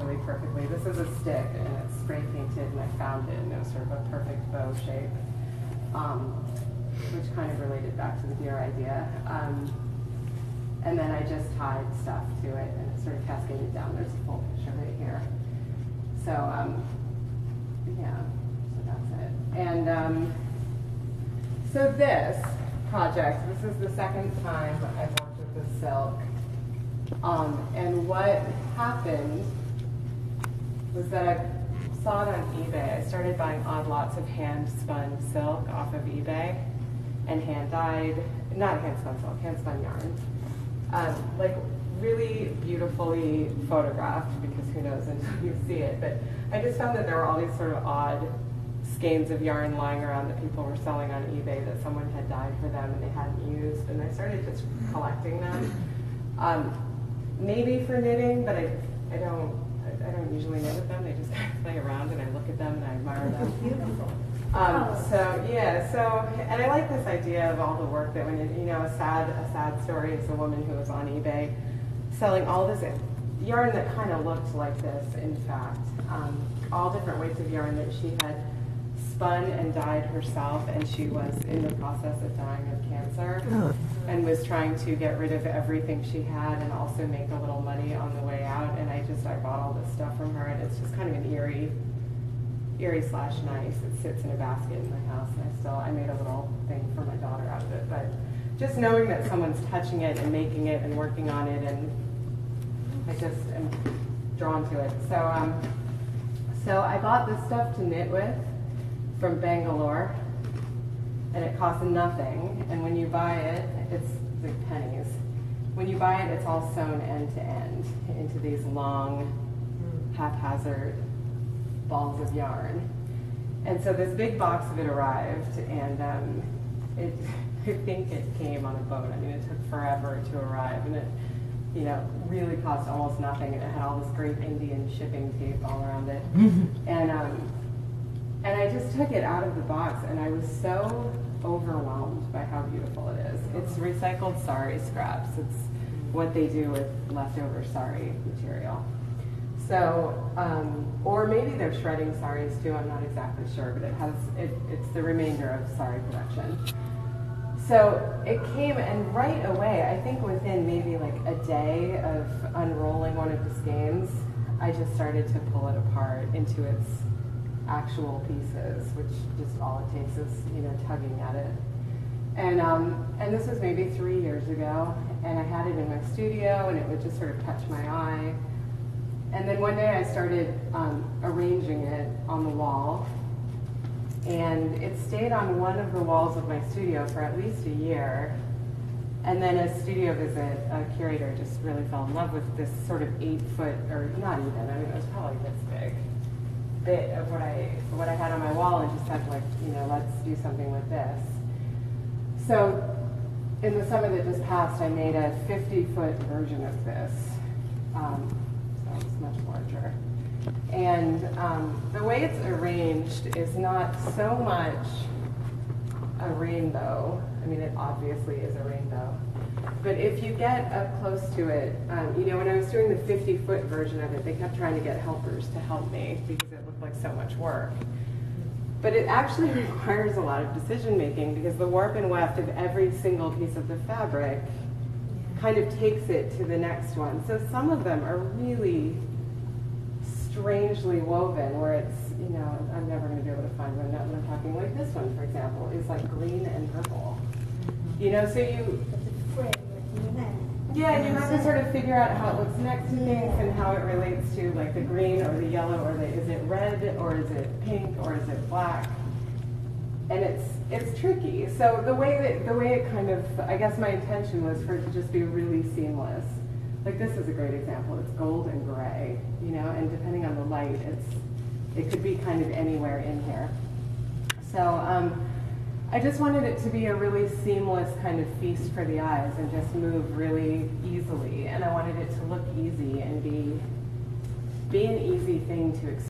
really perfectly. This is a stick and it's spray painted and I found it and it was sort of a perfect bow shape, which kind of related back to the deer idea. And then I just tied stuff to it and it sort of cascaded down. There's a full picture right here. So yeah, so that's it. And so this project, this is the second time I've worked with this silk. And what happened was that I saw it on eBay. I started buying odd lots of hand-spun silk off of eBay and hand-dyed, not hand-spun silk, hand-spun yarn. Like really beautifully photographed, because who knows until you see it. But I just found that there were all these sort of odd skeins of yarn lying around that people were selling on eBay that someone had dyed for them and they hadn't used. And I started just collecting them. Maybe for knitting, but I don't usually knit with them. They just kind of play around and I look at them and I admire them. Beautiful. And I like this idea of all the work that when a sad story is a woman who was on eBay selling all this yarn that kind of looked like this, in fact, all different weights of yarn that she had spun and dyed herself, and she was in the process of dying of cancer and was trying to get rid of everything she had and also make a little money on the way out. And I bought all this stuff from her, and it's just kind of an eerie slash nice. It sits in a basket in my house, and I made a little thing for my daughter out of it. But just knowing that someone's touching it and making it and working on it, and I just am drawn to it. So I bought this stuff to knit with from Bangalore, and it costs nothing. And when you buy it, it's like pennies. When you buy it, it's all sewn end to end into these long, haphazard balls of yarn. And so this big box of it arrived, and I think it came on a boat. I mean, it took forever to arrive, and it really cost almost nothing, and it had all this great Indian shipping tape all around it. And I just took it out of the box, and I was so overwhelmed by how beautiful it is. It's recycled saree scraps. It's what they do with leftover saree material. So, or maybe they're shredding sarees too, I'm not exactly sure, but it's the remainder of saree production. So it came, and right away, I think within maybe like a day of unrolling one of the skeins, I just started to pull it apart into its actual pieces, which just all it takes is, tugging at it. And this was maybe 3 years ago, and I had it in my studio, and it would just sort of catch my eye. And then one day I started arranging it on the wall, and it stayed on one of the walls of my studio for at least a year. And then a studio visit, a curator just really fell in love with this sort of 8-foot, or not even, I mean, it was probably this big, bit of what I had on my wall, and just said, like, let's do something with this. So in the summer that just passed, I made a 50-foot version of this. So it's much larger. And the way it's arranged is not so much a rainbow. I mean, it obviously is a rainbow. But if you get up close to it, when I was doing the 50-foot version of it, they kept trying to get helpers to help me because it looked like so much work. But it actually requires a lot of decision making, because the warp and weft of every single piece of the fabric kind of takes it to the next one. So some of them are really strangely woven, where it's, I'm never going to be able to find one. I'm talking like this one, for example, is like green and purple. So you have to sort of figure out how it looks next to things and how it relates to like the green or the yellow, or is it red, or is it pink, or is it black? And it's tricky. So the way it kind of, I guess my intention was for it to just be really seamless. Like this is a great example. It's gold and gray, and depending on the light, it could be kind of anywhere in here. So I just wanted it to be a really seamless kind of feast for the eyes and just move really easily. And I wanted it to look easy and be an easy thing to experience.